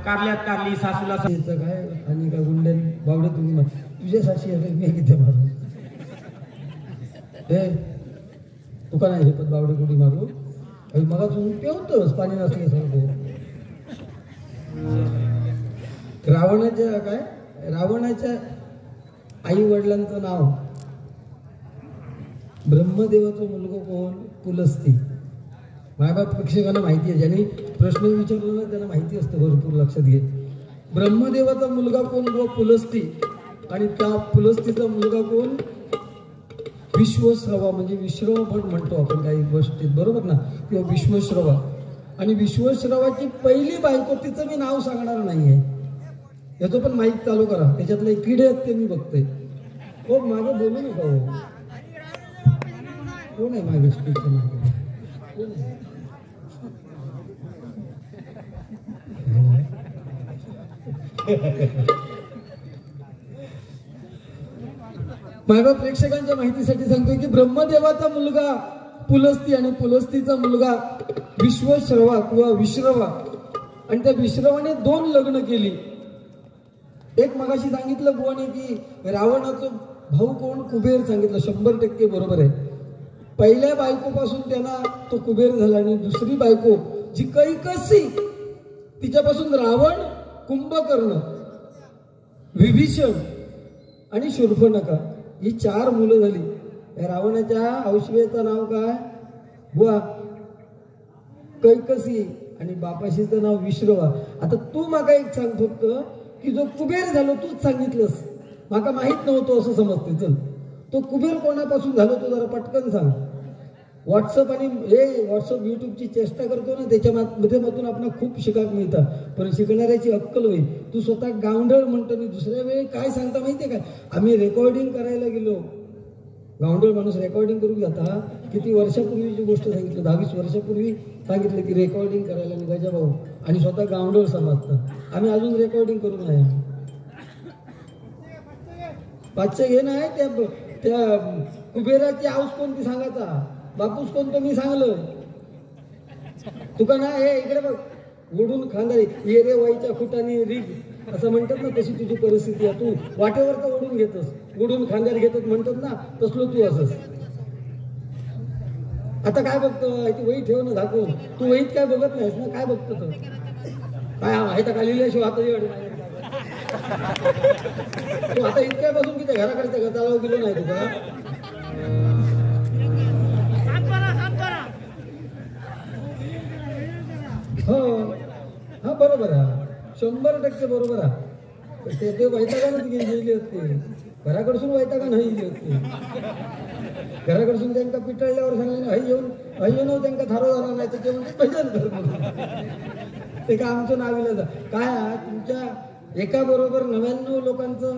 कारल्यात कारली सासूला काय आणि का गुंड्यान बावडे तुम्ही तुझ्यासाठी मी किती मारू हे तुका नाही झेपत बावडे कुठे मारू मग तुम्ही पेवतोस पाणी नसल्यासारखं. रावणाच्या काय रावणाच्या आई वडिलांचं नाव ब्रह्मदेवाचा मुलगा कोण पुलस्ती. मायबाप प्रेक्षकांना माहिती आहे, ज्यांनी प्रश्न विचारला ना त्यांना माहिती असतं भरपूर, लक्षात घे. ब्रह्मदेवाचा मुलगा कोण व पुलस्ती, आणि त्या पुलस्तीचा मुलगा कोण विश्वश्रवा, म्हणजे विश्रव पण म्हणतो आपण काही गोष्टीत, बरोबर ना, किंवा विश्वश्रवा. आणि विश्वश्रवाची पहिली बायको, तिचं मी नाव सांगणार नाहीये, याचं पण माहीत चालू करा, त्याच्यातले किडे आहेत ते मी बघतोय. हो मागे बोलू नका. हो कोण आहे मागे स्पीकर मागे? माझ्या प्रेक्षकांच्या माहितीसाठी सांगतोय की ब्रह्मदेवाचा मुलगा पुलस्ती आणि पुलस्तीचा मुलगा विश्वश्रवा किंवा विश्रवा, आणि त्या विश्रवाने 2 लग्न केली. एक मगाशी सांगितलं बुवाने की रावणाचं भाऊ कोण कुबेर, सांगितलं 100% बरोबर आहे. पहिल्या बायकोपासून त्यांना तो कुबेर झाला, आणि दुसरी बायको जी कैकसी, तिच्यापासून रावण, कुंभकर्ण, विभीषण आणि शूर्पणखा ही 4 मुलं झाली. या रावणाच्या औषधीचं नाव काय बुवा? कैकसी, आणि बापाशीचं नाव विश्रवा. आता तू माका एक सांग फक्त की जो कुबेर झालो तूच सांगितलंस, माका माहित नव्हतं असं समजते. चल तो कुबेर कोणापासून झालो तो जरा पटकन सांग. व्हॉट्सअप आणि हे व्हॉट्सअप युट्यूबची चेष्टा करतो ना, त्याच्या माध्यमातून आपल्याला खूप शिकायला मिळतं, पण शिकणाऱ्याची अक्कल होईल. तू स्वतः गावंढळ म्हणतो, मी दुसऱ्या वेळी काय सांगता माहितीये का, आम्ही रेकॉर्डिंग करायला गेलो, गावंढळ माणूस रेकॉर्डिंग करून जाता. किती वर्षापूर्वीची गोष्ट सांगितलं, 20-20 वर्षापूर्वी सांगितलं की रेकॉर्डिंग करायला निघायच्या भाऊ, आणि स्वतः गावंढळ समजतात. आम्ही अजून रेकॉर्डिंग करून आहे. 500 घे नाही त्या कुबेराची आऊस कोणती सांगायचा, बापूस कोणतं मी सांगलं तुका ना. हे इकडे बघ, ओढून खांदारी ये रे वाईच्या खुटाने रिग असं म्हणतात ना, तशी तुझी परिस्थिती आहे. तू वाटेवर तर ओढून घेतस, ओढून खांद्यावर घेतात म्हणतात ना, तसलो तू असस. आता काय बघतो, ती वही ठेव ना झाकून, तू वहीत काय बघत नाहीस ना, काय बघतो तो काय आहे तर काय लिहिल्याशिवाय आता तू आता इतक्या बसून की त्या घराकडे त्या गताला गेलो नाही तुला. हो हा बरोबर आहे, 100% बरोबर आहे. ते वैतागानच गेली असते, घराकडसून वैतागा नाही गेली असते. घराकडसून त्यांना पिटळल्यावर सांगितलं हई येऊन त्यांना थारो झाला नाही तर ते म्हणजे भजन कर. ते काय आमचं नाविलं काय, तुमच्या एका बरोबर 99 लोकांचं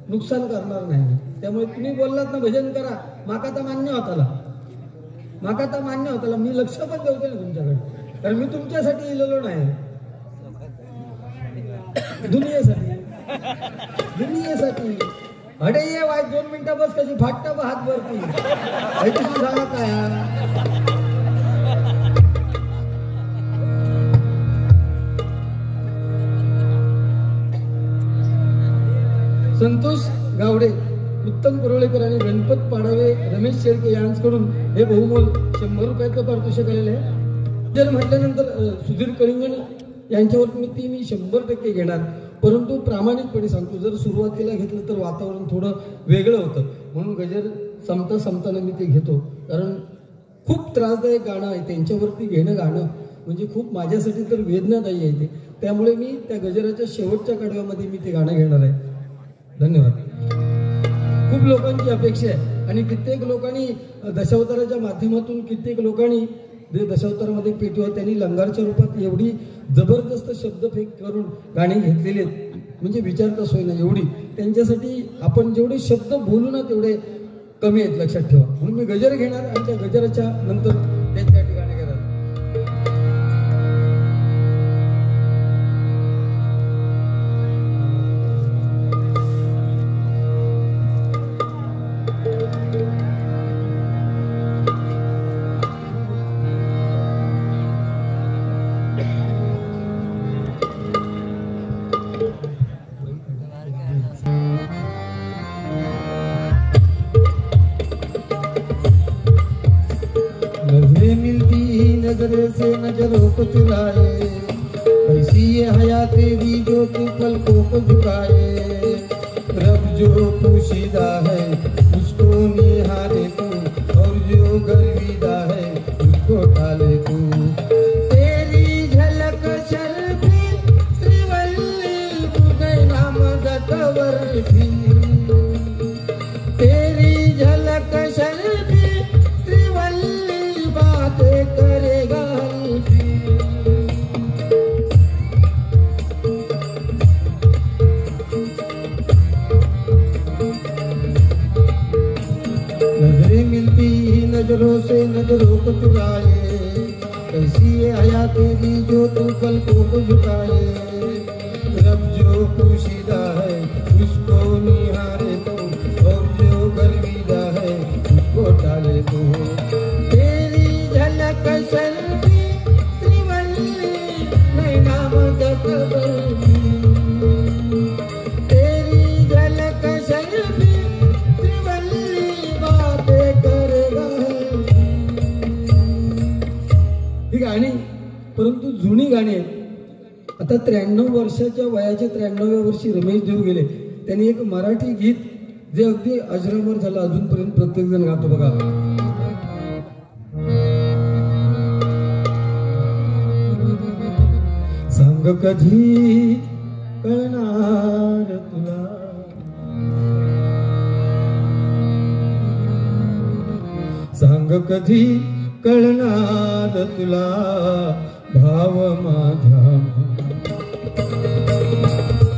नुकसान करणार नाही. त्यामुळे तुम्ही बोललात ना भजन करा, माका तर मान्य होताला, माका तर मान्य होताला, मी लक्ष पण देवते ना तुमच्याकडे, कारण मी तुमच्यासाठी इलेलो नाही, दुनियेसाठी. अडे ये वाय 2 मिनिटं बस, कशी फाटता बा हात वरती, सांगा काय. संतोष गावडे, उत्तम परोळेकर आणि गणपत पाडावे, रमेश शेळके यांच्याकडून हे बहुमोल 100 रुपयाचं पारितोषिक आलेलं आहे. जर म्हटल्यानंतर सुधीर कलिंगण यांच्यावर मी 100% घेणार, परंतु प्रामाणिकपणे सांगतो, जर सुरुवातीला घेतलं तर वातावरण थोडं वेगळं होतं, म्हणून गजर संपताना मी ते घेतो. कारण खूप त्रासदायक गाणं आहे, त्यांच्यावरती घेणं गाणं म्हणजे खूप माझ्यासाठी तर वेदनादायी आहे ते. त्यामुळे मी त्या गजराच्या शेवटच्या कडव्यामध्ये मी ते गाणं घेणार आहे. धन्यवाद. खूप लोकांची अपेक्षा आहे, आणि कित्येक लोकांनी दशावताराच्या माध्यमातून, कित्येक लोकांनी जे दशावतारामध्ये पेटवा, त्यांनी लंगारच्या रूपात एवढी जबरदस्त शब्दफेक करून गाणी घेतलेली आहेत, म्हणजे विचारता सोय ना एवढी. त्यांच्यासाठी आपण जेवढे शब्द बोलू ना तेवढे कमी आहेत, लक्षात ठेवा. म्हणून मी गजर घेणार, आणि त्या गजराच्या नंतर त्यांच्यासाठी गाणे घेणार. हया तेरी जो तू पलकों को झुकाए, रब जो पोशीदा है उसको निहारे तू, और जो गर्विदा है उसको टाले तू। तेरी झलक शर्फी श्रीवल्ली नैना मदद वर्फी, तेरी झलक शर्फी श्रीवल्ली बातें करेगा हल्फी। नजरें मिलती ही नजरों से नजरों को चुराए, कैसी है हया तेरी जो तू पलकों को झुकाए, रब जो पोशीदा है उसको निहारे तू, और जो गर्विदा है उसको डाले तू। तेरी झलक शर्फी श्रीवल्ली नैना मदद वर्फी, तेरी झलक शर्फी ही गाणी परंतु जुनी गाणी आहेत। आता 93 वर्षाच्या वयाच्या 93व्या वर्षी रमेश देव गेले, त्यांनी एक मराठी गीत जे अगदी अजरामर झालं, अजूनपर्यंत प्रत्येक जण गातो बघा। सांग कधी कळणार तुला, सांग कधी कळणार तुला भाव माझा,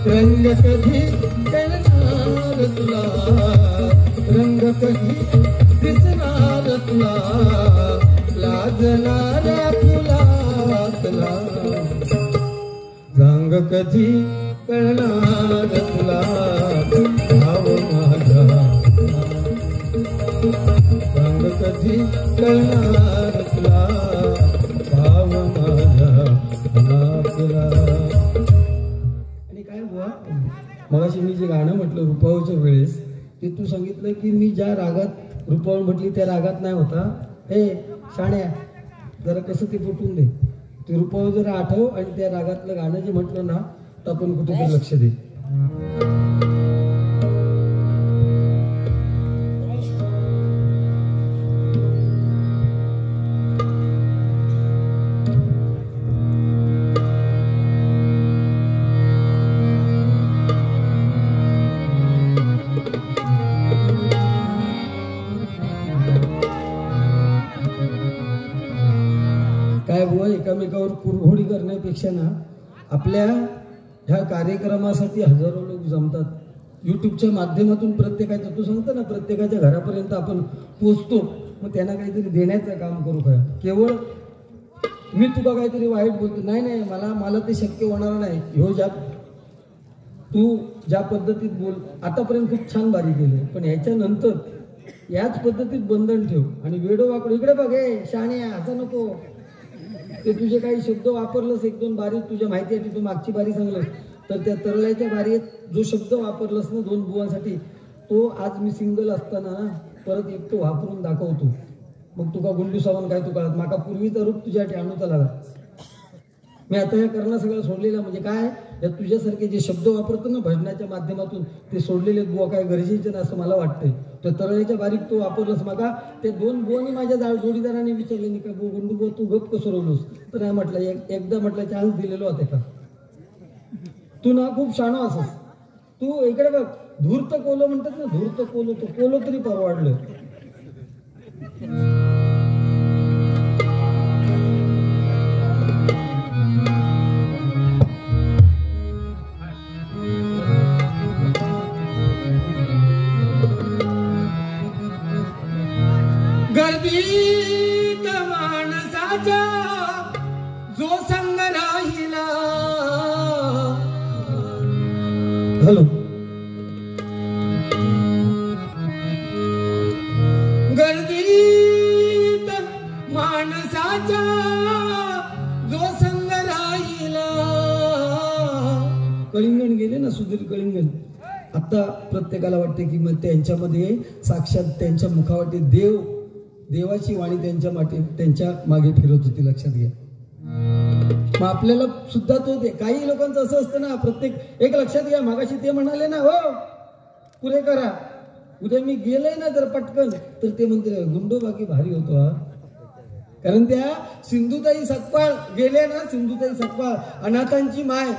रंग कधी कळणार तुला, रंग कधी दिसणार तुला, लाजणाऱ्या फुलातला, सांग कधी कळणार तुला भाव माझा, सांग कधी कळणार तुला भाव माझा आपला। आणि काय बुवा, मगाशी मी जे गाणं म्हटलं रुपावच्या वेळेस, ते तू सांगितलं की मी ज्या रागात रुपावळ म्हटली त्या रागात नाही होता। हे शाण्या जरा कसं ते पटवून दे, ते रुपावळ जरा आठव आणि त्या रागातलं गाणं जे म्हटलं ना तर आपण कुठेतरी लक्ष दे। काय बुवा, एकामेकावर कुरघोडी करण्यापेक्षा ना आपल्या ह्या कार्यक्रमासाठी हजारो लोक जमतात। युट्यूबच्या माध्यमातून प्रत्येकाच्या, तू सांगतो ना प्रत्येकाच्या घरापर्यंत आपण पोचतो, मग त्यांना काहीतरी देण्याचं काम करू काय। केवळ मी तुला काहीतरी वाईट बोलतो नाही, नाही मला ते शक्य होणार नाही। ह्यो तू ज्या पद्धतीत बोल आतापर्यंत खूप छान बारी केली, पण ह्याच्यानंतर याच पद्धतीत बंधन ठेव आणि वेडो वाकडो इकडे बघे शाण्या असं नको। ते तुझे काही शब्द वापरलंस एक दोन बारीत, तुझ्या माहिती आहे तू मागची बारी सांगलंस, तर त्या तरळ्याच्या बारीत जो शब्द वापरलंस ना 2 बुवांसाठी, तो आज मी सिंगल असताना ना परत एक तो वापरून दाखवतो। मग तुका गुंडू सावंत काय तू कळत, माका पूर्वीचा रूप तुझ्यासाठी आणूचा लागा। मी आता हे करणं सगळं सोडलेलं, म्हणजे काय या तुझ्यासारखे जे शब्द वापरतो ना भजनाच्या माध्यमातून ते सोडलेले बुवा काय गरजेचे ना असं मला वाटतंय। तर तरळ्याच्या बारीक तो वापरलंस, मागा त्या 2 बुवांनी माझ्या जोडीदाराने विचारले नाही का गुंडू बुवा तू गप कसं रोवलोस, तर नाही म्हटलं एकदा म्हटलं चान्स दिलेलो होते का, तू ना खूप शाणो असस, तू इकडे बघ धूर्त कोलो म्हणतात ना, धूर्त कोलो, तो कोलो तरी परवाडलं। गर्दीत माणसाच्या जो संग राहिला, हॅलो, गर्दीत माणसाच्या जो संग राहिला। कलिंगण गेले ना, सुधीर कलिंगण, आता प्रत्येकाला वाटते की मग त्यांच्यामध्ये साक्षात त्यांच्या मुखावाटे देवाची वाणी त्यांच्या मागे फिरत होती, लक्षात घ्या। मग आपल्याला सुद्धा तो दे. काही लोकांचं असं असतं ना, प्रत्येक एक लक्षात घ्या, मागाशी ते म्हणाले ना, हो पुरे करा, उद्या मी गेले ना जर पटकन तर ते म्हणते गुंडो बाकी भारी होतो हा. कारण त्या सिंधुताई सकपाळ गेले ना, सिंधुताई सकपाळ अनाथांची माय,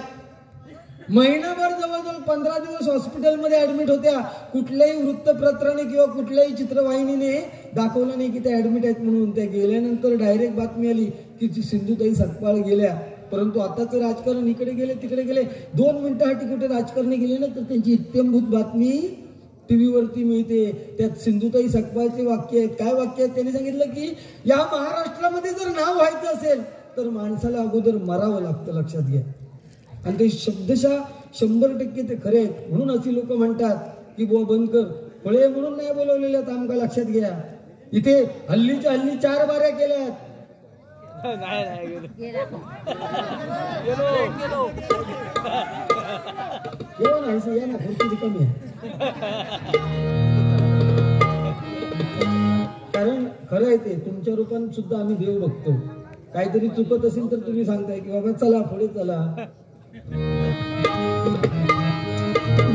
महिनाभर जवळजवळ 15 दिवस हॉस्पिटलमध्ये ऍडमिट होत्या. कुठल्याही वृत्तपत्राने किंवा कुठल्याही चित्रवाहिनीने दाखवलं नाही की त्या ऍडमिट आहेत म्हणून. त्या गेल्यानंतर डायरेक्ट बातमी आली की सिंधुताई सकपाळ गेल्या. परंतु आताचं राजकारण इकडे गेले तिकडे गेले, 2 मिनिटासाठी कुठे राजकारणी गेले ना तर त्यांची इत्यंभूत बातमी टीव्हीवरती मिळते. त्यात सिंधुताई सकपाळचे वाक्य आहेत. काय वाक्य आहेत? त्यांनी सांगितलं की या महाराष्ट्रामध्ये जर नाव व्हायचं असेल तर माणसाला अगोदर मरावं लागतं, लक्षात घ्या. आणि ते शब्दशः 100% ते खरे आहेत. म्हणून अशी लोक म्हणतात की बुवा बंद कर, फळे म्हणून नाही बोलवलेल्या आमका, लक्षात घ्या. इथे हल्लीच्या हल्ली 4 बाऱ्या केल्यात. या ना खुर्ची कमी आहे. कारण खरं आहे ते, तुमच्या रूपात सुद्धा आम्ही देव बघतो. काहीतरी चुकत असेल तर तुम्ही सांगताय की बाबा चला पुढे चला.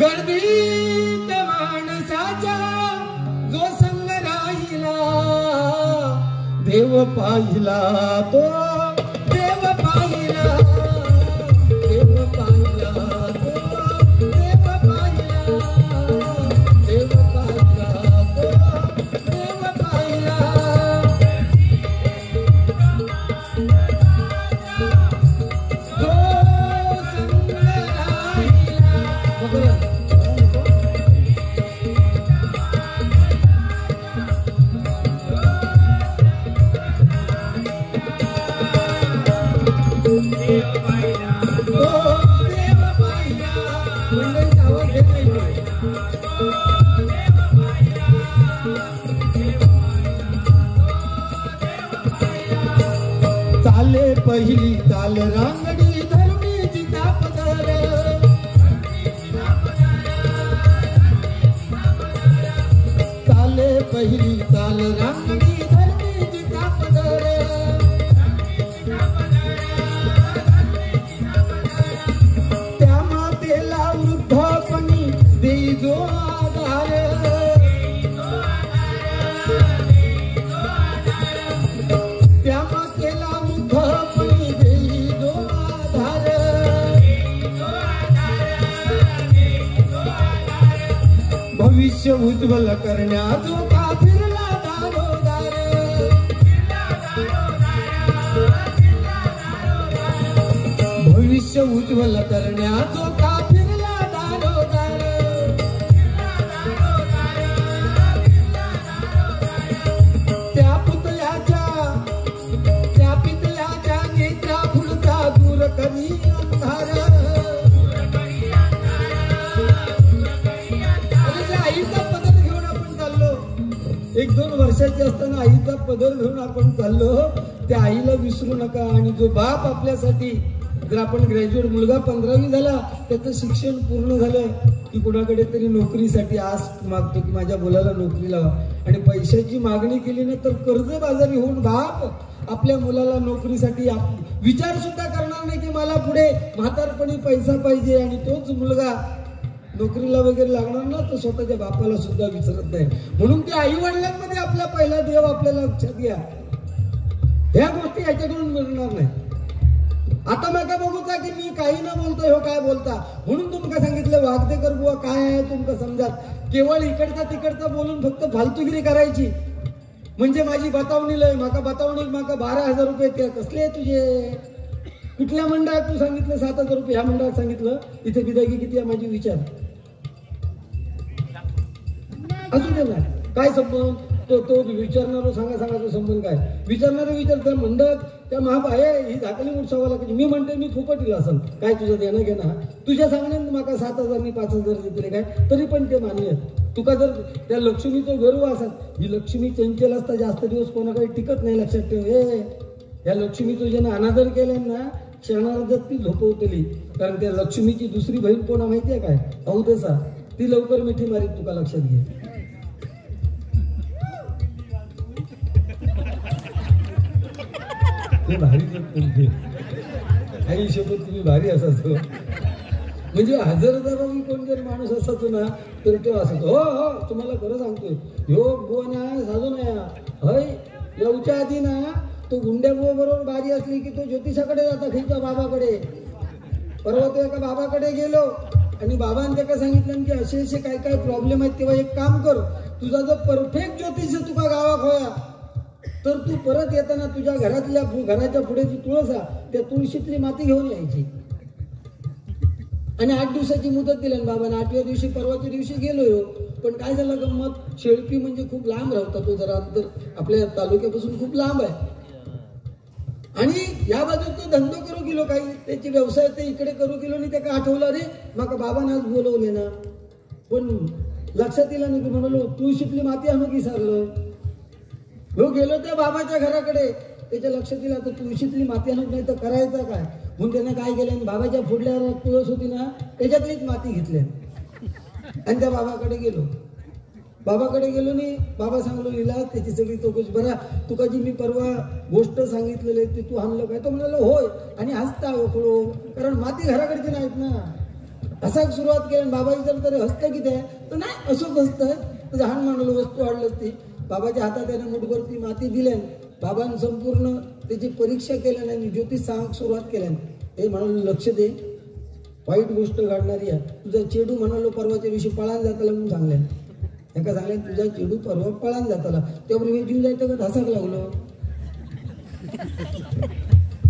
गर्दीत माणसाच्या जो संग राहिला, देव पाहिला तो देव पाहिला, देव पाहिला तो देव पाहिला, देव पाहिला तो देव पाहिला. चाले पहिली चाल रांगडी धरणीची तापदार, चाले पहिली चाल रांगडी धरणीची तापदार. त्या मातेला वृद्धपणी देई जो आधार, त्या मातेला वृद्धपणी देई जो आधार. भविष्य उज्ज्वल करण्याचो का फिरला दारोदार, भविष्य उज्ज्वल करण्याचो का फिरला दारोदार. त्या पितळ्याच्या नेत्रा पुढचा दूर करी अंधार. आईचा पदर घेऊन आपण चाललो, 1-2 वर्षाची असताना आईचा पदर घेऊन आपण चाललो. त्या आईला विसरू नका. आणि जो बाप आपल्यासाठी, जर आपण ग्रॅज्युएट मुलगा 15वी झाला, त्याचं शिक्षण पूर्ण झालं की कुणाकडे तरी नोकरीसाठी आस मागतो की माझ्या मुलाला नोकरी लावा, आणि पैशाची मागणी केली ना तर कर्जबाजारी होऊन बाप आपल्या मुलाला नोकरीसाठी विचार सुद्धा करणार नाही की मला पुढे म्हातारपणी पैसा पाहिजे. आणि तोच मुलगा नोकरीला वगैरे लागणार ना तर स्वतःच्या बापाला सुद्धा विचारत नाही. म्हणून त्या आई वडिलांमध्ये आपला पहिला देव आपल्याला लक्षात घ्या. ह्या गोष्टी याच्याकडून मिळणार नाही. आता माका बघूचा की मी काही न बोलतो, हो काय बोलता, म्हणून तुमका सांगितलं वागदेकर बुवा काय आहे तुमका समजात. केवळ इकडचा तिकडचा बोलून फक्त फालतूगिरी करायची म्हणजे माझी बतावणी लय, माका बतावणी माका 12,000 रुपये. ते कसले तुझे, कुठल्या मंडळात तू सांगितलं 7,000 रुपये, ह्या मंडळात सांगितलं इथे विदायगी किती आहे माझी, विचार. अजून दे ना काय संबंध, तो विचारणारा सांगा तो संबंध काय, विचारणारे विचारता मंडळ त्या महाबाय ही झाकली उठसावा लागते. मी म्हणते मी फुकटीला असेल काय तुझं देणं घेणं, तुझ्या सांगण्यात माका 7,000 नि 5,000 देतले काय तरी पण ते मान्य. तुका जर त्या लक्ष्मीचं गर्व असत, ही लक्ष्मी चंचल असता जास्त दिवस कोणाकडे टिकत नाही, लक्षात ठेव. या लक्ष्मी तुझ्यानं अनादर केलाय ना, क्षणार्धात ती झोपवतली. कारण त्या लक्ष्मीची दुसरी बहीण कोणा माहितीये काय, औदसा, ती लवकर मिठी मारीत, तुका लक्षात घे. ते भारीच तुमचे आई शपथ तुम्ही भारी असायचो. म्हणजे हजरदारावी कोण जर माणूस असायचो ना तर तो असायचो. हो हो तुम्हाला खरं सांगतोय ह्यो बुवा ना साधू नाही हय येऊच्या आधी ना तो गुंड्या बुवा बरोबर बारी असली की तो ज्योतिषाकडे जाता खिच्या बाबाकडे. परवा तो एका बाबाकडे गेलो आणि बाबांनी त्याला सांगितलं की असे असे काय काय प्रॉब्लेम आहेत तेव्हा एक काम कर तुझा जो परफेक्ट ज्योतिष तुका गावात होया तर तू परत येताना तुझ्या घराच्या पुढे जी तुळस आहे त्या तुळशीतली माती घेऊन यायची. आणि 8 दिवसाची मुदत दिली बाबांना. 8व्या दिवशी परवाच्या दिवशी गेलो. पण काय झालं गंमत शेळपी म्हणजे खूप लांब राहता तो जरा अंतर आपल्या तालुक्यापासून खूप लांब आहे. आणि या बाजूत तो धंदो करू गेलो काही त्याचे व्यवसाय ते इकडे करू गेलो आणि त्याला आठवलं अरे मग बाबांना आज बोलवले ना पण लक्षात येईल नाही. म्हणालो तुळशीतली माती आणू की सारलं हो गेलो त्या बाबाच्या घराकडे त्याच्या लक्षात येईल आता तुळशीतली माती आणत नाही तर करायचं काय म्हणून त्याने काय केलं बाबाच्या पुढल्या तुळस होती ना त्याच्यातलीच माती घेतली आणि त्या बाबाकडे गेलो. बाबाकडे गेलो नी बाबा सांगलो लिहिला त्याची सगळी चौकशी बरा तुका जी मी परवा गोष्ट सांगितलेली ती तू आणलं काय तो म्हणालो होय आणि हसता ओळखलो कारण माती घराकडची नाहीत ना. असा सुरुवात केली बाबा विचारलं तरी हसतं किती आहे तर नाही असंच हसतं तर लहान म्हणालो वस्तू आणलं ती बाबाच्या हातात त्याने मुठभर ती माती दिल्यान. बाबांनी संपूर्ण त्याची परीक्षा केल्याने आणि ज्योतिष सांग सुरुवात केल्यान. हे म्हणालो लक्ष दे वाईट गोष्ट घडणारी आहे तुझा चेडू म्हणालो परवाच्या दिवशी पळान जाताला म्हणून सांगल्यान. एका सांगले तुझा चेडू परवा पळान जाताला त्याबरोबर हे जीव जायचं का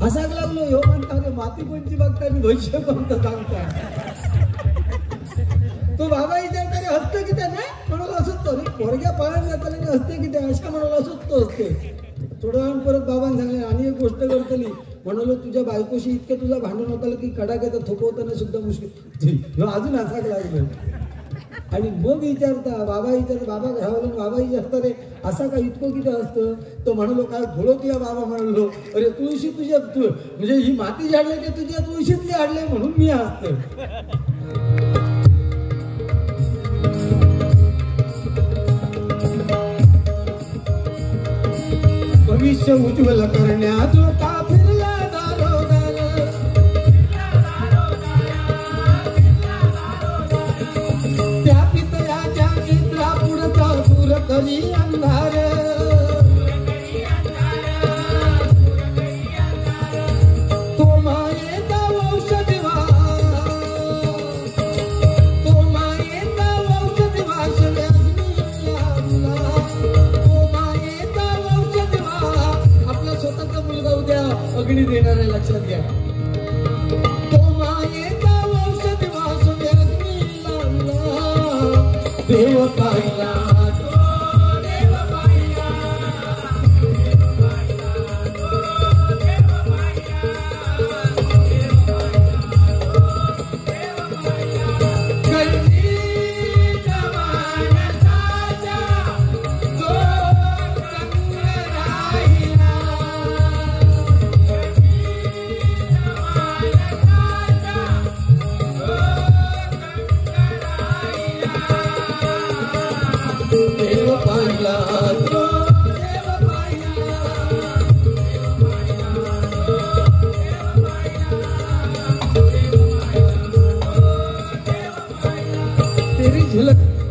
हसाक लागलो ह्यो म्हणता माती कोणची बघता आणि भविष्य कोणतं सांगता. तो बाबा विचारता हसतं की त्या नाही म्हणाला असंच तो पोरग्या पळान जाताना हसते की त्या अशा म्हणाला असंच तो असते. थोड्या वेळ परत बाबांनी सांगले आणि एक गोष्ट करतली म्हणालो तुझ्या बायकोशी इतकं तुझा भांडण होतं की कडाक्याचा थोपवताना सुद्धा मुश्किल अजून हसाक लागलो. आणि मग विचारता बाबा घरावरून बाबा विचारता रे असा का इतकं किती असतं तो म्हणालो काय घोळत या बाबा म्हणालो अरे तुळशी तुझ्या म्हणजे ही माती झाडले ते तुझ्या तुळशीतली हाडले म्हणून मी हसतो. भविष्य उज्ज्वल करण्यात का फिरला दारोदार त्या पितळाच्या चित्रा पुढचा दूर करी अंधार तो मायेचा औषधिवा अग्नी देणार आहे लक्षात घ्या. तो मायेचा औषध वास देव पाहिला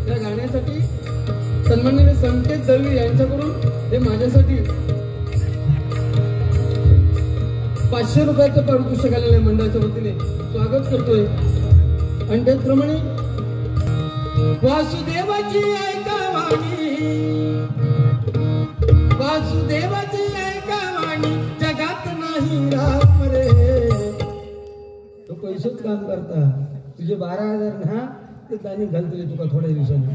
या गाण्यासाठी सन्माननीय संकेत दळवी यांच्याकडून हे माझ्यासाठी 500 रुपयाचं पारितोषिक आलेलं आहे. मंडळाच्या वतीने स्वागत करतोय. आणि त्याचप्रमाणे वासुदेवाची ऐकावाणी वासुदेवाची ऐकावाणी जगात नाही राम रे. तो पैसेच काम करता तुझे 12,000 ना ते दानी घालतले तुका थोड्या दिवसांनी.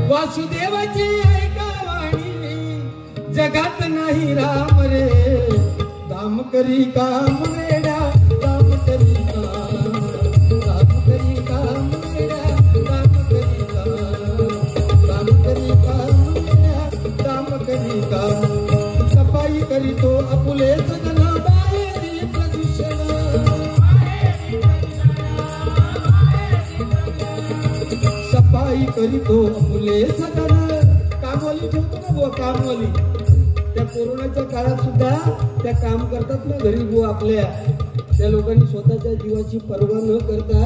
वासुदेवाची ऐकावाणी जगात नाही राम रे. काम करी काम वेड्या काम करी काम करी काम वेड्या काम करी काम करी काम वेड्या काम करी काम. सफाई करीतो आपुले सगळं बाहेरी प्रदूषण सफाई करीतो फुले सदन. कामवाली ठेवतो ना बुवा, कामवाली. त्या कोरोनाच्या काळात सुद्धा त्या काम करतात ना घरी बुवा आपल्या. त्या लोकांनी स्वतःच्या जीवाची पर्वा न करता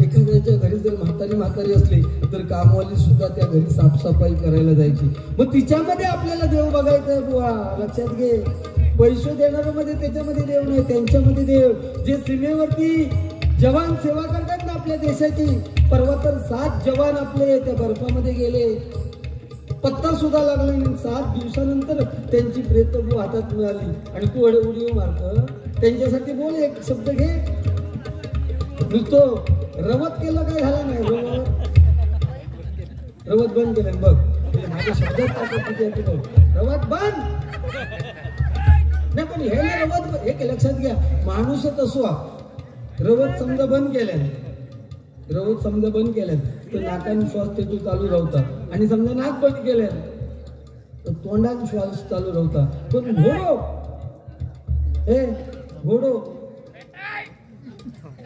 एखाद्याच्या घरी जर म्हातारी असली तर कामवाली सुद्धा त्या घरी साफसफाई करायला जायची. मग तिच्यामध्ये आपल्याला देव बघायचा बुवा, लक्षात घे. पैसे देणाऱ्यामध्ये त्याच्यामध्ये देव नाही, त्यांच्यामध्ये देव. जे सीमेवरती जवान सेवा करतात ना आपल्या देशाची, परवा तर 7 जवान आपले त्या बर्फामध्ये गेले, पत्ता सुद्धा लागला नाही. 7 दिवसानंतर त्यांची प्रेत हातात मिळाली. आणि तू उडी मारत त्यांच्यासाठी बोल, एक शब्द घे. नुसतं रवत केलं काय झालं नाही. रवत बंद केलं बघ, माझ्या शब्दात रवत बंद नाही. पण हे रवत एक लक्षात घ्या, माणूसच असो, रवत समजा बंद केल्यात तर नाकाने श्वास त्यातून चालू राहता. आणि समजा नाक बंद केल्यात तर तोंडाने श्वास चालू राहता. पण घोडो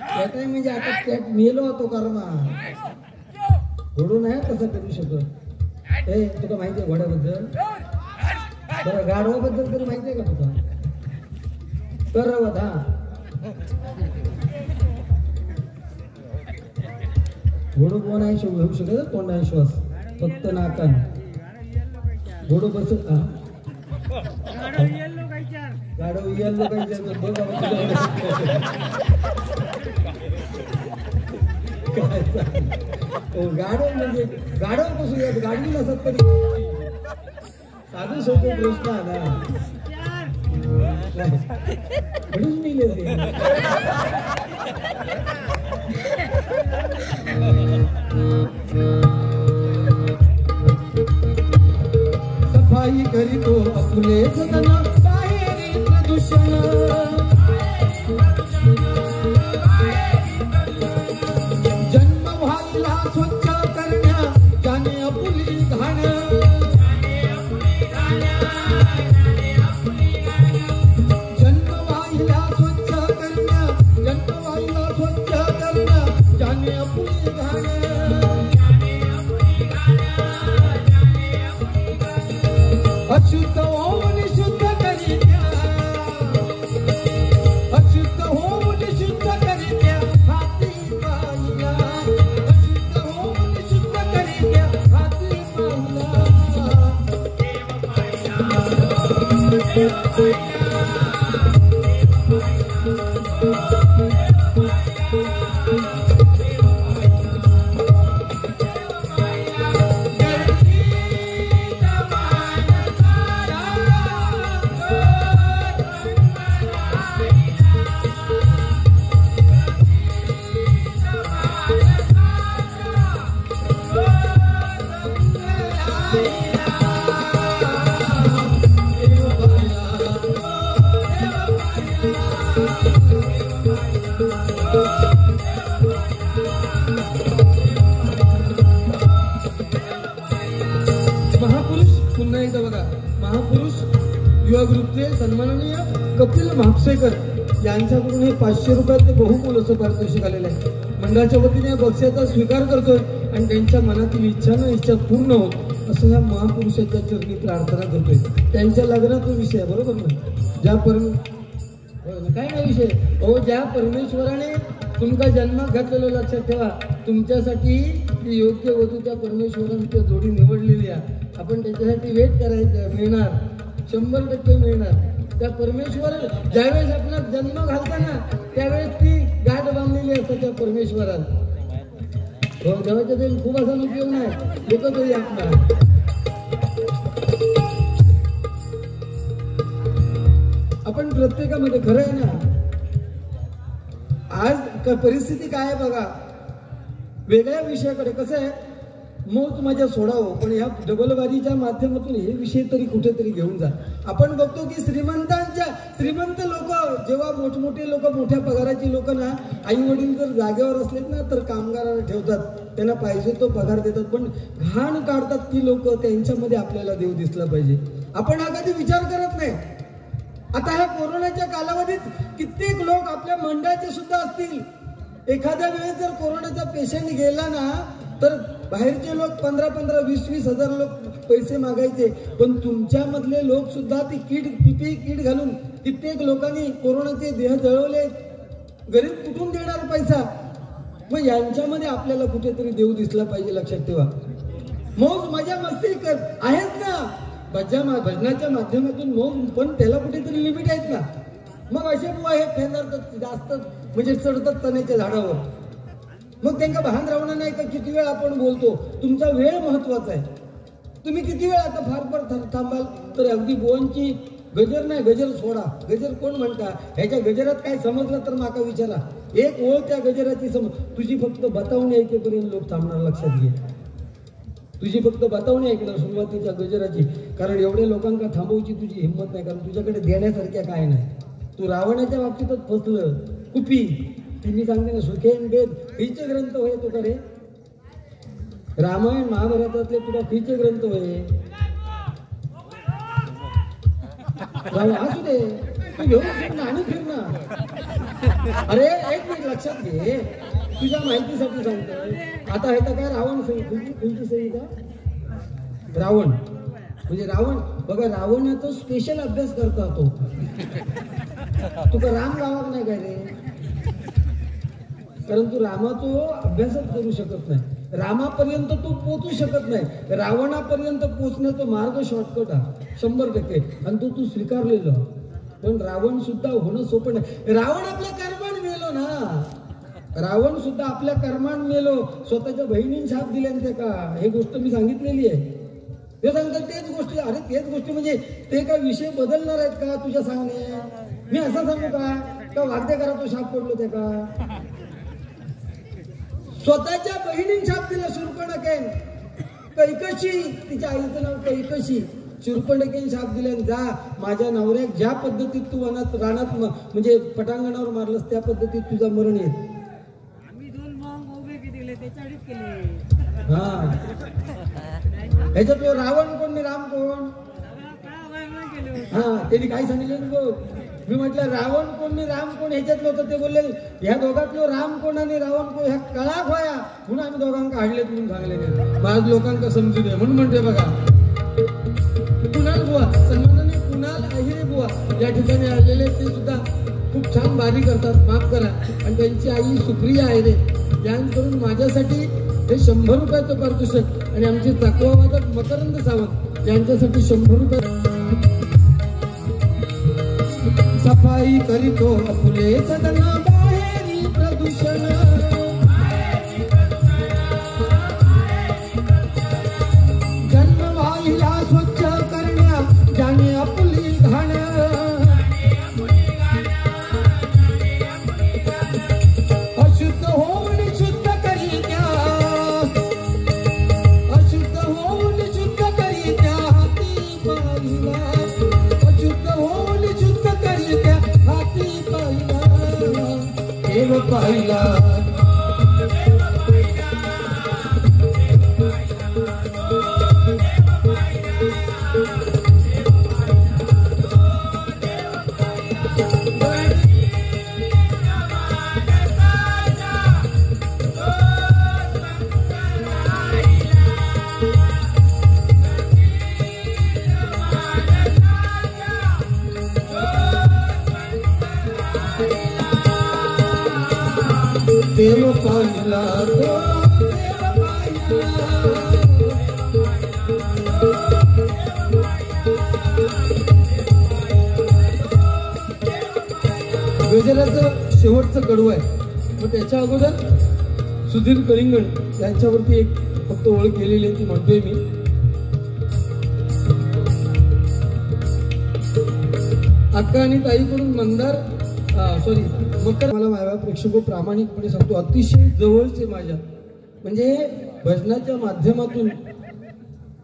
काय म्हणजे आता त्यात मेलो होतो कर्मा. घोडो नाही तसं करू शकत. तुला माहिती आहे घोड्याबद्दल? बरं, गाढवाबद्दल तरी माहिती आहे का तुला? करवत. घोडो कोण आहे घेऊ शकत? तोंड आहे श्वास, फक्त नाकान. घोडो बसत गाढव येल्लो गाढव म्हणजे गाढव बसू येत, गाडवी नसत तरी साधू सोपे प्रश्न आला म्हणून मी सफाई करीतो फुले सदन, बाहेरील प्रदूषण. जन्म व्हायला स्वच्छ करण्या जाणे आपुली घाण. जन्म व्हायला स्वच्छ करण्या, जन्म व्हायला स्वच्छ करण्या जाणे आपुली घाण. अशुद्ध होऊन शुद्ध करीत्या, अशुद्ध होऊन शुद्ध करीत्या हाती पाहिला. अशुद्ध होऊन शुद्ध करीत्या हाती पाहिला. महापुरुष पुन्हा एकदा बघा, महापुरुष युवा ग्रुपचे सन्माननीय कपिल म्हापसेकर यांच्याकडून हे 500 रुपयाचे बहुमूल असं पारितोषिक आलेलं आहे. मंडळाच्या वतीने बक्षिसाचा स्वीकार करतोय आणि त्यांच्या मनातील इच्छा न इच्छा पूर्ण होत असं या महापुरुषाच्या चरणी प्रार्थना करतोय. त्यांच्या लग्नाचा विषय बरोबर ना, ज्या काय ना विषय ज्या परमेश्वराने तुमचा जन्मात घातलेलं लक्षात ठेवा, तुमच्यासाठी ती योग्य वधू त्या परमेश्वरांच्या जोडी निवडलेली आहे. आपण त्याच्यासाठी वेट करायचं, मिळणार, 100% मिळणार. त्या परमेश्वर ज्यावेळेस आपला जन्म घालताना त्यावेळेस ती गाठ बांधलेली असते त्या परमेश्वराला. देवाच्या देवी खूप असा उपयोग नाही, एकच तरी आपला. आपण प्रत्येकामध्ये खरं आहे ना, आज परिस्थिती काय आहे बघा, वेगळ्या विषयाकडे कसं आहे, मौज मजा सोडावं, पण या डबलबाजीच्या माध्यमातून हे विषय तरी कुठेतरी घेऊन जा. आपण बघतो की श्रीमंत लोक, जेव्हा मोठमोठे लोक, मोठ्या पगाराची लोक ना, आई वडील जर जागेवर असलेत ना तर कामगारांना ठेवतात, त्यांना पाहिजे तो पगार देतात. पण घाण काढतात ती लोक, त्यांच्यामध्ये आपल्याला देव दिसला पाहिजे. आपण हा कधी विचार करत नाही. आता ह्या कोरोनाच्या कालावधीत कित्येक लोक आपल्या मंडळाचे सुद्धा असतील, एखाद्या वेळेस जर कोरोनाचा पेशंट गेला ना तर बाहेरचे लोक 15-15, 20-20 हजार लोक पैसे मागायचे, पण तुमच्यामधले लोक सुद्धा ती PPE किट घालून कित्येक लोकांनी कोरोनाचे देह जळवले. गरीब कुठून देणार पैसा? मग यांच्यामध्ये आपल्याला कुठेतरी देव दिसला पाहिजे. लक्षात ठेवा. मौज मजा मस्ती कर आहेच ना भजनाच्या माध्यमातून मौज, पण त्याला कुठेतरी लिमिट आहेत ना. मग असे बुवा हे फेंदरतात जास्त, म्हणजे चढतात तण्याच्या झाडावर. मग त्यांना भान राहणार नाही का किती वेळ आपण बोलतो. तुमचा वेळ महत्वाचा आहे. तुम्ही किती वेळ आता फार थांबाल तर अगदी बुवांची गजर नाही, गजर सोडा. गजर कोण म्हणता? ह्याच्या गजरात काय समजलं तर माका विचारा. एक ओळ त्या गजराची तुझी फक्त बतावणी ऐकेपर्यंत लोक थांबणार. लक्षात घे. तुझी फक्त बतावणी ऐकणार सुरुवातीच्या गजराची, कारण एवढ्या लोकांना थांबवची तुझी हिंमत नाही, कारण तुझ्याकडे देण्यासारख्या काय नाही. तू रावणाच्या बाबतीतच फसलं. कुपी तुम्ही सांगते ना, सुखेन वेद खीचे ग्रंथ होय तो का रे? रामायण महाभारतातले तुला खीचे ग्रंथ होय. असू दे, तू घेऊन फिर ना आणि फिर ना. अरे एक मिनिट लक्षात घे, तुझ्या माहितीसाठी सांगतोय. आता हे तर काय रावण तुमची सही का? रावण म्हणजे रावण बघा, रावणाचा स्पेशल अभ्यास करता तो. तुका राम गावाक नाही काय रे? कारण तू रामाचा अभ्यासच करू शकत नाही. रामापर्यंत तू पोचू शकत नाही. रावणापर्यंत पोचण्याचा मार्ग शॉर्टकट हा 100%, आणि तो तू स्वीकारलेला. पण रावण सुद्धा होणं सोपं नाही. रावण आपल्या कर्माने मेलो ना. रावण सुद्धा आपल्या कर्माने मेलो. स्वतःच्या बहिणीने शाप दिल्याने ते का, हे गोष्ट मी सांगितलेली आहे. ते सांगतात तेच गोष्टी. अरे तेच गोष्टी म्हणजे ते काय विषय बदलणार आहेत का तुझ्या सांगणे? मी असं सांगू का वाद्यकारा तो शाप पडलो ते का? स्वतःच्या बहिणीने शाप दिला शूर्पणखेन. कैकशी, तिच्या आईचं नाव कैकशी. शूर्पणखेन शाप दिल्याने जा माझ्या नवऱ्याक ज्या पद्धतीत तू वनात रानात म्हणजे पटांगणावर मारलंस त्या पद्धतीत तुझा मरण येत. हा, ह्याच्यातलो रावण कोण आणि राम कोण? हा, त्यांनी काय सांगितलं बघ. मी म्हटलं रावण कोण आणि राम कोण ह्याच्यातलं होतं. ते बोलले ह्या दोघातलो राम कोण आणि रावण कोण ह्या कळा खोया म्हणून आम्ही दोघांका हाडलेत म्हणून सांगले. माझ लोकांका समजू दे म्हणून म्हणते. बघा कुणाल बुवा, सन्माननीय कुणाल अहिरे बुवा या ठिकाणी आलेले, ते सुद्धा खूप छान बारी करतात. माफ करा. आणि त्यांची आई सुप्रिया अहिरे यांकडून माझ्यासाठी हे 100 रुपयाचं पारितोषिक, आणि आमचे चकवा वादक मकरंद सावंत यांच्यासाठी 100 रुपये. सफाई करीतो फुले सदना बाहेरी प्रदूषण. जन्मवाहिला स्वच्छ करण्या ज्याने आपली घाण. अशुद्ध होऊन शुद्ध करी द्या, अशुद्ध होऊन शुद्ध करी द्या हाती पाहिला. अशुद्ध होऊन शुद्ध करी द्या हाती पाहिला. देव पाहिला. देव पाहिला, गजराचं शेवटचं कडवं आहे. मग त्याच्या अगोदर सुधीर कलिंगण यांच्यावरती एक फक्त ओळख केलेली आहे, ती म्हणतोय मी. अक्का आणि ताईकडून मंदार मकर मला माझ्या प्रेक्षक प्रामाणिकपणे सांगतो अतिशय जवळचे माझ्या, म्हणजे भजनाच्या माध्यमातून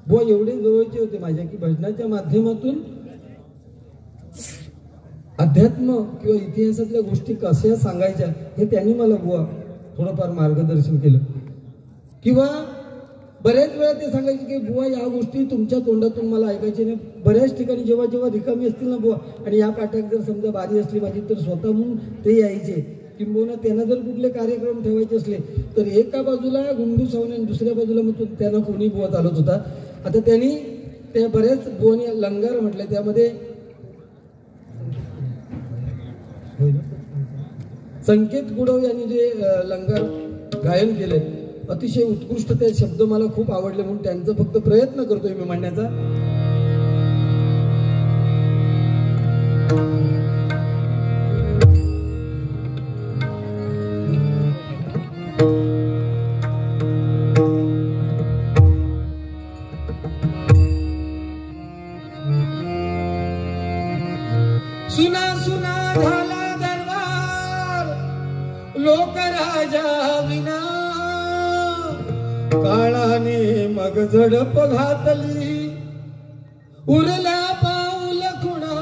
बुवा एवढे जवळचे होते माझ्या की भजनाच्या माध्यमातून अध्यात्म किंवा इतिहासातल्या गोष्टी कशा सांगायच्या हे त्यांनी मला बुवा थोडंफार मार्गदर्शन केलं. किंवा बऱ्याच वेळा ते सांगायचे की बुवा या गोष्टी तुमच्या तोंडातून मला ऐकायचे नाही. बऱ्याच ठिकाणी जेव्हा जेव्हा रिकामी असतील ना बुवा आणि या पाठात जर समजा बारी असली माझी तर स्वतः म्हणून ते यायचे किंबहुना त्यांना जर कुठले कार्यक्रम ठेवायचे असले तर एका बाजूला गुंडू सावने आणि दुसऱ्या बाजूला मग त्यांना कोणी बुवा चालत होता. आता त्यांनी त्या बऱ्याच बुवानी लंगार म्हटले, त्यामध्ये संकेत गुडव यांनी जे लंगार गायन केले अतिशय उत्कृष्ट ते शब्द मला खूप आवडले, म्हणून त्यांचा फक्त प्रयत्न करतोय मी म्हणण्याचा. सुना सुना झाला दरबार लोकराजा विना, काळाने मग झडप घातली उरला पाऊल खुणा,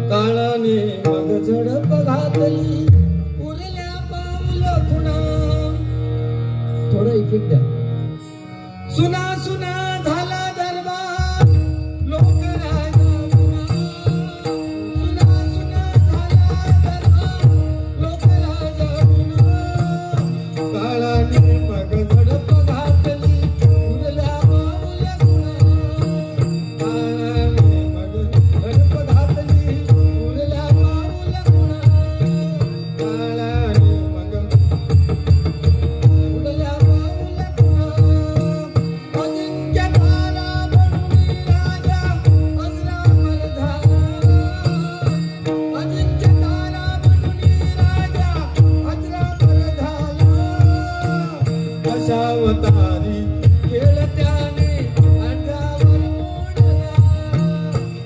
काळाने मग झडप घातली उरल्या पाऊल खुणा. थोडा इफेक्ट द्या. सुना सुना झाला दरबार लोकराजा विना, सुना सुना झाला दरबार लोकराजा विना, काळाने मग झडप घातली उरल्या पाऊल खुणा, काळाने मग झडप घातली उरल्या पाऊल खुणा, काळाने मग उरल्या पाऊल खुणा. अजिंक्य तारा बनून राजा अजरामर झाला, अजिंक्य तारा बनून राजा अजरामर झाला, दशावतारी खेळ त्याने अंगावर मोडला,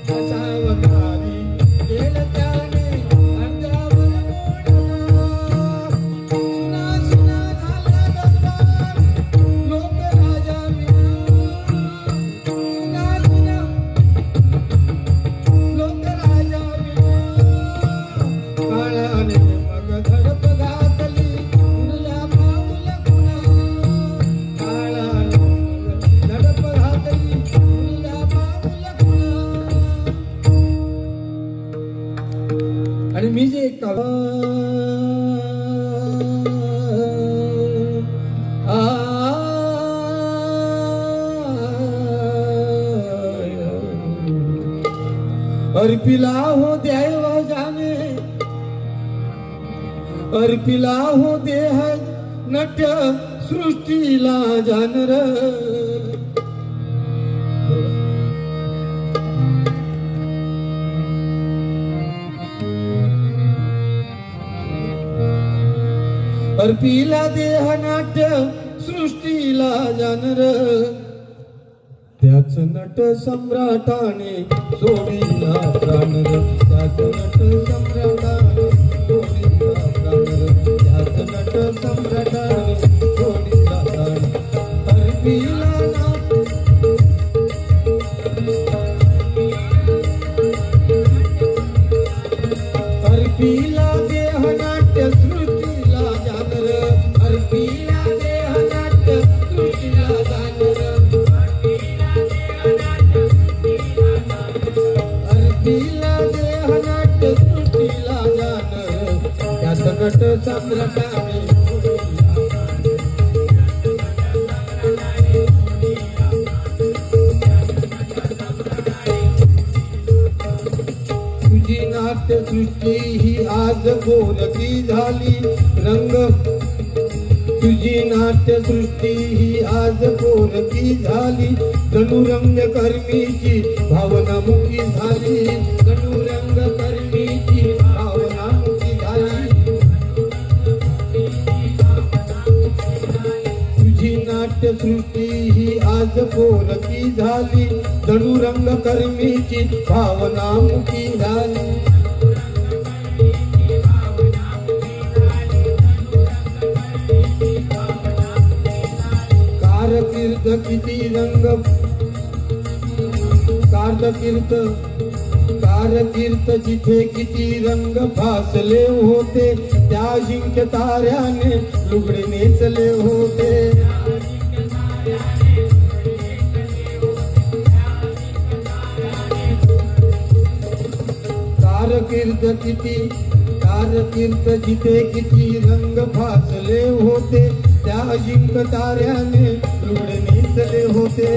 दशावतारी खेळ त्याने अंगावर मोडला. सुना सुना झाला दरबार लोकराजा विना, सुना सुना लोकराजा विना, काळाने मग झडप घातली उरल्या पाऊल खुणा, काळाने मग झडप घातली उरल्या पाऊल खुणा. आणि मी जे एक अर्पिला हो देव जाने, अर्पिला हो देह नट्य सृष्टीला जानर, अर्पिला देह नाट्य सृष्टीला जानर, त्याच नट सम्राटाने सोडिला प्राणर, त्याच नट सम्राटाने सोडिला प्राणर, त्याच नट सम्राटाने सोडिला प्राणर. अर्पिला अर्पिला देह नाट्य सृष्टीला जानर, अर्पिला देह नाट्य सृष्टीला जानर, अर्पिला देह नाट्य सृष्टीला जानर, त्याच नट सम्राटाने तुझी नाट्य सृष्टी ही आज गोरकी झाली रंग, तुझी नाट्य सृष्टी ही आज गोरकी झाली, जणुरंग कर्मीची भावना मुखी झाली, जणुरंग कर्मीची भावना मुखी झाली. तुझी नाट्य सृष्टी ही आज गोरकी झाली, जणुरंग कर्मीची भावना मुखी झाली. कारकीर्द किती रंग, कारकीर्द जिथे किती रंग फासले होते, त्या जिंक्य ताऱ्याने लुगडे नेसले होते. कारकीर्द कारकीर्द जिथे किती रंग फासले होते त्या अजिंक्य ताऱ्याने लुड नेसले होते.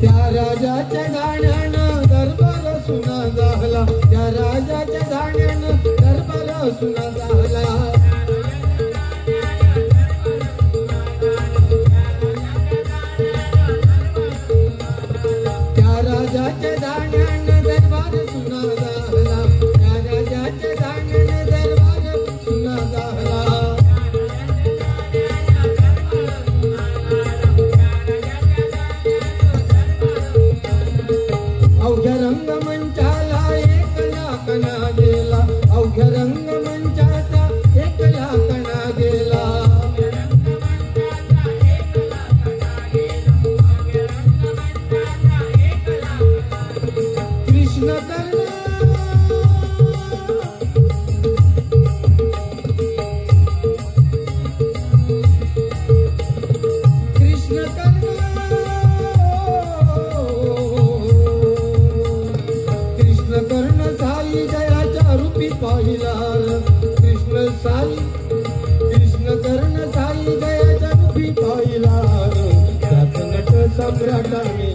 त्या राजाच्या गाण्यानं दरबार सुना झाला. त्या राजाच्या गाण्यानं दरबार सुना झाला. त्या राजाच्या गाण्यानं दरबार सुना झाला. त्या राजाच्या गाण्यानं दरबार सुना झाला. अवघ्या रंगमंचाला एक लाकणा गेला. अवघ्या रंगमंचाचा एक लाकणा गेला. कृष्ण कर्ण कृष्ण कर्ण कृष्ण कर्ण साई जयाच्या रूपी पाहिला. कृष्ण साई कृष्ण कर्ण साई जयाच्या रूपी पाहिला. त्यात नट सम्राटाने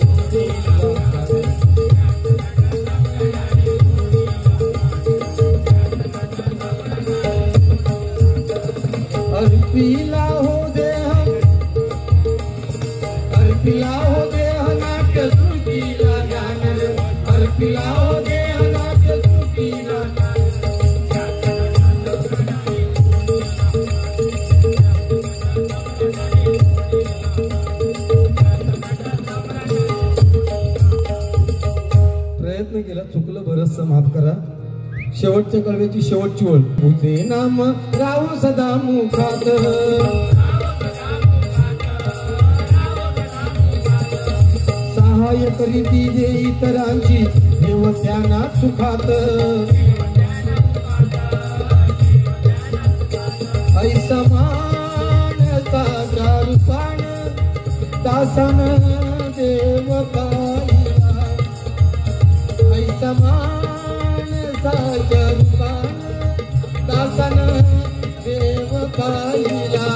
अर्पिला हो देह अर्पिला हो देह नाट्य सृष्टीला ज्ञान. अर्पिला हो देह नाट्य सृष्टीला. प्रयत्न केला, चुकलं बरंचसं माफ करा. शेवटच्या कळव्याची शेवटची ओळ. तुझे नाम राव सदा मुखात. सहाय्य करीती जे इतरांची देव त्यांना सुखात. ऐसमान साचा रूपान दासन देव पाहिला. ऐसमान साचा रूपान दासन देव पाहिला.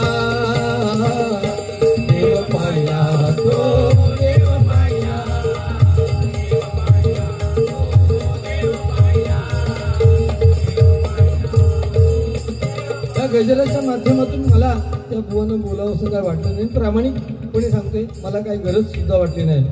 देव पाहिला तो देव पाहिला. या गजलाच्या माध्यमातून मला त्या बुवानं बोलावं असं काय वाटलं नाही. प्रामाणिकपणे सांगतोय, मला काही गरज सुद्धा वाटली नाही.